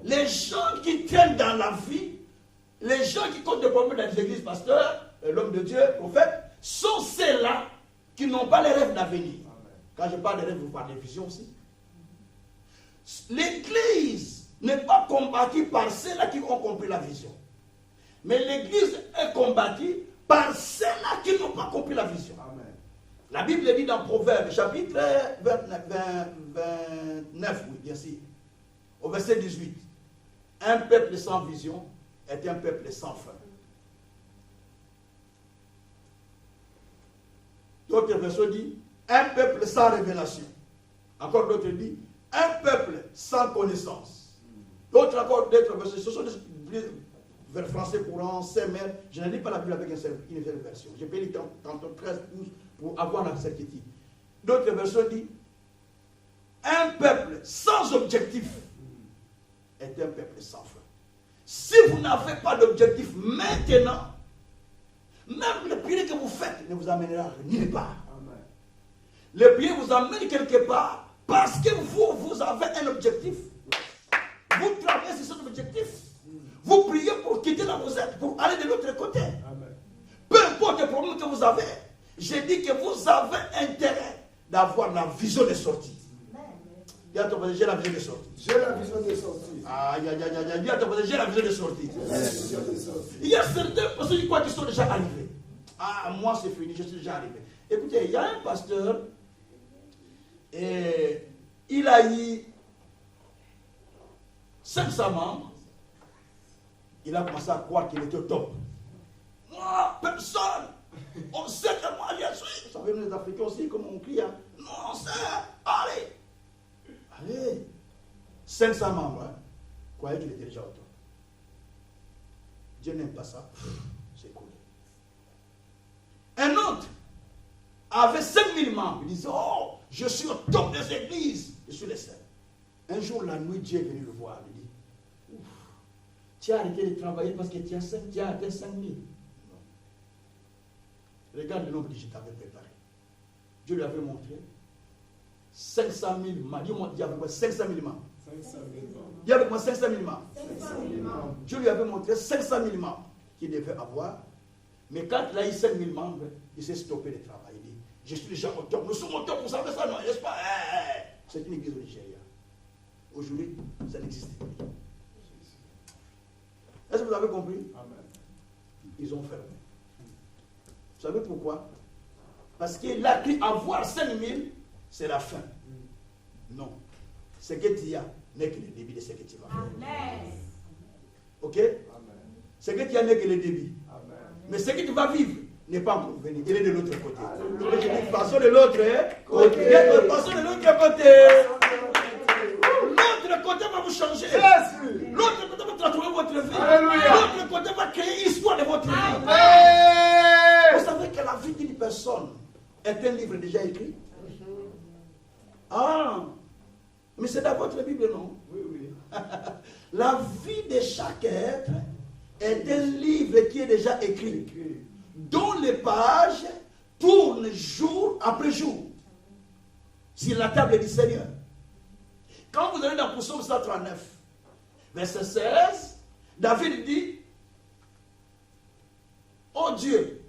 Les gens qui traînent dans la vie, les gens qui comptent des problèmes dans les églises, pasteur, l'homme de Dieu, prophète, sont ceux-là qui n'ont pas les rêves d'avenir. Quand je parle de rêves, vous parlez de vision aussi. L'église n'est pas combattue par ceux-là qui ont compris la vision. Mais l'église est combattue par ceux-là qui n'ont pas compris la vision. Amen. La Bible dit dans Proverbes, chapitre 29, oui, bien sûr, au verset 18. Un peuple sans vision est un peuple sans fin. D'autres versions disent un peuple sans révélation. Encore d'autres disent un peuple sans connaissance. D'autres encore, d'autres versions, ce sont des vers français courant, CMR. Je ne lis pas la Bible avec une seule version. Je peux lire tantôt 13, 12 pour avoir la certitude. D'autres versions disent un peuple sans objectif est un peuple sans fin. Si vous n'avez pas d'objectif maintenant, même le prière que vous faites ne vous amènera nulle part. Amen. Le prière vous amène quelque part parce que vous avez un objectif. Vous travaillez sur cet objectif. Vous priez pour quitter la vous êtes, pour aller de l'autre côté. Amen. Peu importe le problème que vous avez, j'ai dit que vous avez intérêt d'avoir la vision de sortie. Dis à ton voisin, j'ai la vision de sortie. J'ai la vision de sortie. Aïe, aïe, aïe, aïe. Dis à ton voisin, j'ai la vision de sortie. Il y a certaines personnes qui croient qu'ils sont déjà arrivés. Ah, moi c'est fini, je suis déjà arrivé. Écoutez, il y a un pasteur, et il a eu 500 membres. Il a commencé à croire qu'il était au top. Moi, personne. On sait que moi, je suis. Vous savez, nous les Africains aussi, comme on crie. Hein? Non, on sait. Allez. Allez. 500 membres. Hein? Croyez qu'il était déjà au top. Dieu n'aime pas ça. C'est cool. Un autre avait 5000 membres. Il disait, oh, je suis au top des églises. Je suis le seul. Un jour, la nuit, Dieu est venu le voir. Il dit, tu as arrêté de travailler parce que tu as atteint 5000. Non. Regarde le nombre que je t'avais préparé. Dieu lui avait montré 500 000 membres. Dis avec moi 500 000 membres. Dis avec moi 500 000 membres. Dieu lui avait montré 500 000 membres qu'il devait avoir. Mais quand il a eu 5 000 membres, il s'est stoppé de travailler. Il dit, je suis déjà au top. Nous sommes au top, vous savez ça, non? N'est-ce pas? C'est une église au Nigeria. Aujourd'hui, ça n'existe plus. Est-ce que vous avez compris? Amen. Ils ont fermé. Vous savez pourquoi? Parce qu'il a cru avoir 5 000, c'est la fin. Non. Ce que tu as n'est que le début de ce que tu vas faire. Amen. Ok? Amen. Ce que tu as n'est que le début. Amen. Mais ce que tu vas vivre n'est pas encore venu. Il est de l'autre côté. Donc je dis, passons de l'autre côté. Passons de l'autre côté. L'autre côté va vous changer. L'autre côté va transformer votre vie. L'autre côté va créer l'histoire de votre vie. Vous savez que la vie d'une personne est un livre déjà écrit? Ah, mais c'est dans votre Bible, non? Oui, oui. La vie de chaque être est un livre qui est déjà écrit, dont les pages tournent jour après jour sur la table du Seigneur. Quand vous allez dans Psaume 139, verset 16, David dit, oh Dieu,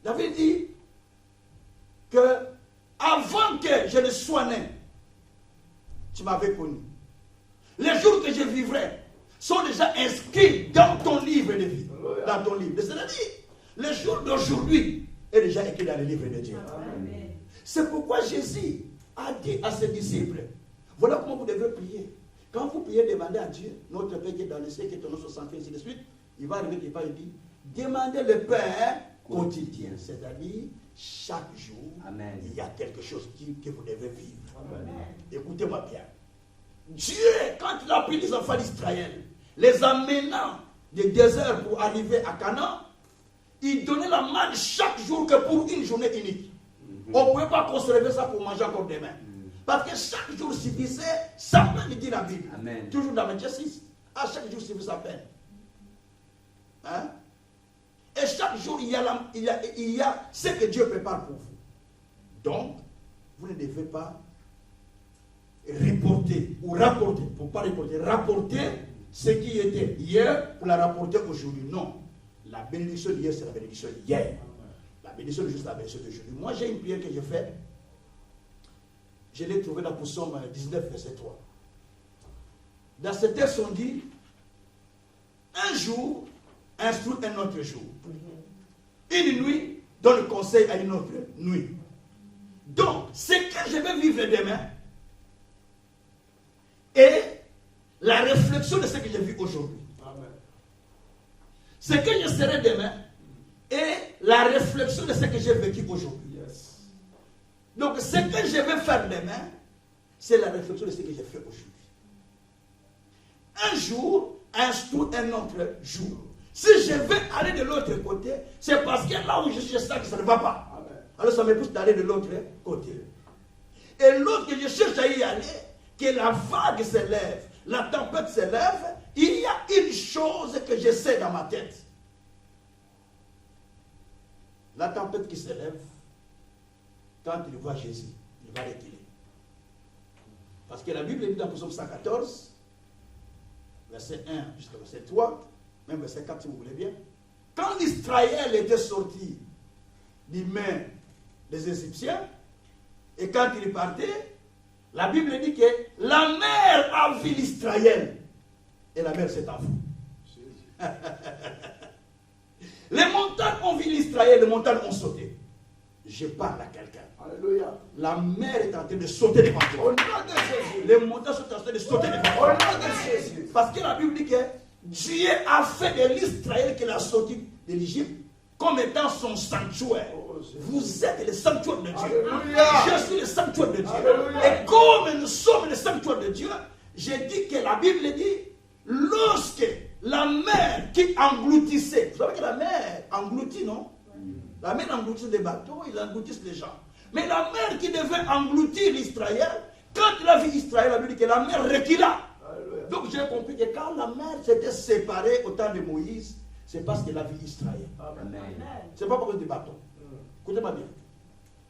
David dit que avant que je ne sois né, tu m'avais connu. Les jours que je vivrai sont déjà inscrits dans ton livre de vie. Dans ton livre. C'est-à-dire, le jour d'aujourd'hui est déjà écrit dans le livre de Dieu. C'est pourquoi Jésus a dit à ses disciples, voilà comment vous devez prier. Quand vous priez, demandez à Dieu, notre Père qui est dans le ciel, qui est ton nom soit sanctifié, ainsi de suite, il va arriver quelque part, il dit, demandez le Père quotidien. C'est-à-dire, chaque jour, Amen. Il y a quelque chose que vous devez vivre. Écoutez-moi bien. Dieu, quand il a pris les enfants d'Israël, les amenant des déserts pour arriver à Canaan, il donnait la manne chaque jour que pour une journée unique. On ne pouvait pas conserver ça pour manger encore demain. Parce que chaque jour suffisait sa peine, il dit la Bible. Amen. Toujours dans Matthieu 6. À chaque jour suffisait sa peine. Hein? Et chaque jour, il y a ce que Dieu prépare pour vous. Donc, vous ne devez pas reporter ou rapporter, pour ne pas reporter, rapporter ce qui était hier pour la rapporter aujourd'hui. Non. La bénédiction d'hier, c'est la bénédiction d'hier. La bénédiction de juste la bénédiction d'aujourd'hui. Moi, j'ai une prière que je fais. Je l'ai trouvée dans Psaume 19, verset 3. Dans ce texte, on dit, un jour instruit un autre jour. Une nuit donne conseil à une autre nuit. Donc, ce que je vais vivre demain est la réflexion de ce que j'ai vu aujourd'hui. Ce que je serai demain est la réflexion de ce que j'ai vécu aujourd'hui. Yes. Donc, ce que je vais faire demain, c'est la réflexion de ce que j'ai fait aujourd'hui. Un jour instruit un autre jour. Si je vais aller de l'autre côté, c'est parce que là où je suis, ça ne va pas. Amen. Alors, ça me pousse d'aller de l'autre côté. Et l'autre que je cherche à y aller, que la vague s'élève, la tempête s'élève, il y a une chose que je sais dans ma tête. La tempête qui s'élève, quand il voit Jésus, il va reculer. Parce que la Bible dit dans Psaume 114, verset 1 jusqu'à verset 3, même verset 4 si vous voulez bien, quand Israël était sorti des mains des Égyptiens, et quand il partait, la Bible dit que la mer a vu l'Israël. Et la mer s'est enfuie. Les montagnes ont vu l'Israël, les montagnes ont sauté. Je parle à quelqu'un. Alléluia. La mer est en train de sauter devant toi. Au nom de Jésus. Les montagnes sont en train de sauter devant toi. Au nom de Jésus. Parce que la Bible dit que Dieu a fait de l'Israël qu'il a sorti de l'Égypte comme étant son sanctuaire. Vous êtes le sanctuaire de Dieu. Alléluia. Je suis le sanctuaire de Dieu. Alléluia. Et comme nous sommes le sanctuaire de Dieu, j'ai dit que la Bible dit, lorsque la mer qui engloutissait, vous savez que la mer engloutit, non? La mer engloutit des bateaux, il engloutisse les gens. Mais la mer qui devait engloutir l'Israël, quand il a vu Israël, il a dit que la mer recula. Alléluia. Donc j'ai compris que quand la mer s'était séparée au temps de Moïse, c'est parce qu'il a vu Israël. Ce n'est pas à cause des bateaux. Écoutez-moi bien.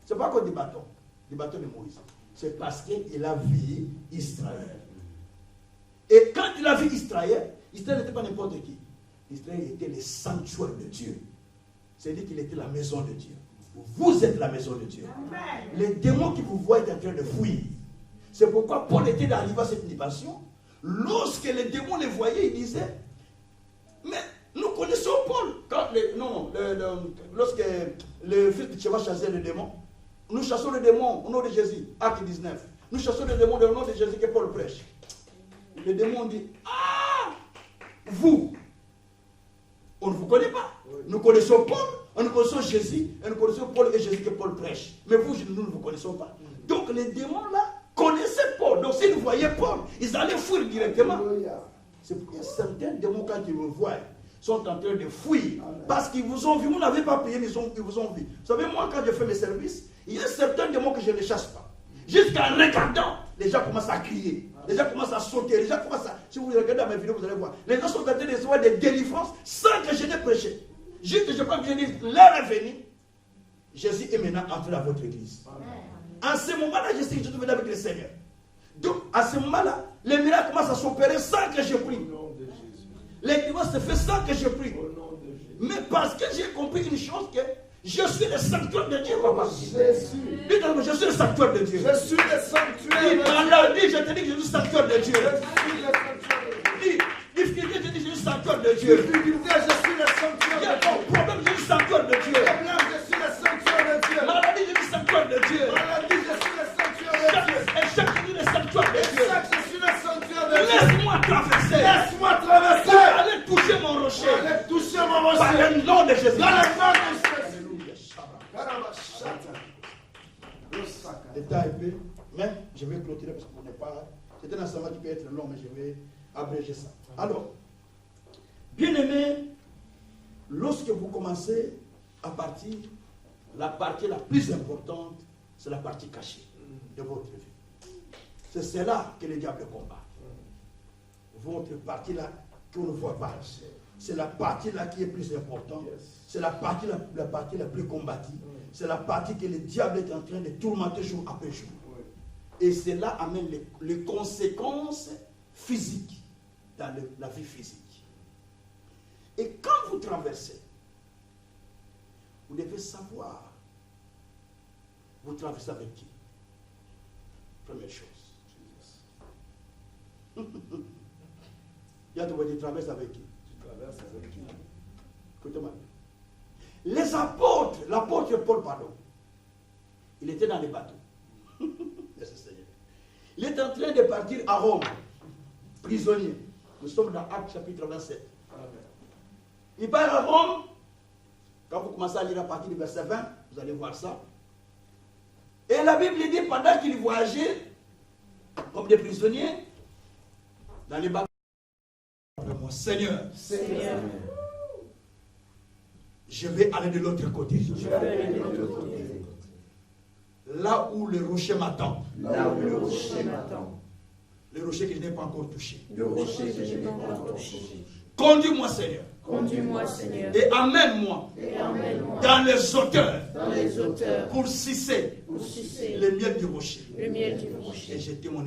Ce n'est pas à cause des bateaux de Moïse. C'est parce qu'il a vu Israël. Et quand il a vu Israël, Israël n'était pas n'importe qui. Israël était le sanctuaire de Dieu. C'est-à-dire qu'il était la maison de Dieu. Vous êtes la maison de Dieu. Amen. Les démons qui vous voient étaient en train de fuir. C'est pourquoi Paul était arrivé à cette dimension. Lorsque les démons les voyaient, ils disaient, mais nous connaissons Paul. Lorsque le fils de Tchéva chassait les démons, nous chassons les démons au nom de Jésus. Acte 19. Nous chassons les démons au nom de Jésus que Paul prêche. Les démons disent, ah, vous, on ne vous connaît pas. Nous connaissons Paul, nous connaissons Jésus, et nous connaissons Paul et Jésus que Paul prêche. Mais vous, nous ne vous connaissons pas. Donc les démons là connaissaient Paul. Donc s'ils voyaient Paul, ils allaient fuir directement. C'est pourquoi certains démons, quand ils me voient, sont en train de fuir. Parce qu'ils vous ont vu. Vous n'avez pas prié, ils vous ont vu. Vous savez, moi, quand je fais mes services, il y a certains démons que je ne chasse pas. Jusqu'en regardant, les gens commencent à crier. Les gens commencent à sauter. Les gens commencent à... Si vous regardez dans mes vidéos, vous allez voir. Les gens sont en train de recevoir des délivrances sans que je n'ai prêché. Juste que je crois que je dis, l'heure est venue. Jésus est maintenant entré dans votre église. En ce moment-là, je sais que je suis venu avec le Seigneur. Donc, à ce moment-là, Les miracles commencent à s'opérer sans que je prie. Au nom de Jésus. Les délivrances se font sans que je prie. Au nom de Jésus. Mais parce que j'ai compris une chose, que je suis le sanctuaire de Dieu, papa. Jésus. Dites-moi, je suis le sanctuaire de Dieu. Je suis le sanctuaire Dis, de maladie, je te dis que je suis le sanctueur de Dieu. Je suis le sanctuaire de Dieu. Dis, difficulté, je te dis que je suis le sanctueur de Dieu. Difficulté, je suis le sanctuaire Il y a de Dieu. ton problème, je suis le sanctuaire de Dieu. Problème, je suis le sanctuaire de Dieu. Maladie, je suis le sanctuaire de Dieu. Maladie, je suis le sanctuaire de Dieu. Échec, je suis le sanctuaire de Dieu. Chaque, je suis le sanctuaire de Dieu. Laisse-moi traverser. Laisse-moi traverser. Allez toucher mon rocher. Allez toucher mon Par rocher. le nom de Jésus. Dans le nom de Jésus. Le temps est peu, mais je vais clôturer parce qu'on n'est pas. C'est un enseignement qui peut être long, mais je vais abréger ça. Alors, bien aimé, lorsque vous commencez à partir, la partie la plus importante, c'est la partie cachée de votre vie. C'est celle-là que le diable combat. Votre partie-là qu'on ne voit pas. C'est la partie-là qui est plus importante. C'est la partie la plus combative. C'est la partie que le diable est en train de tourmenter jour après jour. Et cela amène les conséquences physiques dans la vie physique. Et quand vous traversez, vous devez savoir, vous traversez avec qui? Première chose. Il y a de tu traverses avec qui? Tu traverses avec qui? Écoutez-moi. Les apôtres, l'apôtre Paul, pardon, il était dans les bateaux. Il est en train de partir à Rome, prisonnier. Nous sommes dans Actes chapitre 27. Il part à Rome. Quand vous commencez à lire à partir du verset 20, vous allez voir ça. Et la Bible dit, pendant qu'il voyageait, comme des prisonniers, dans les bateaux, mon Seigneur, je vais aller de l'autre côté. Là où le rocher m'attend. Le rocher que je n'ai pas encore touché. Conduis-moi, Seigneur. Et amène-moi dans les hauteurs pour sucer le miel du rocher. Et jeter mon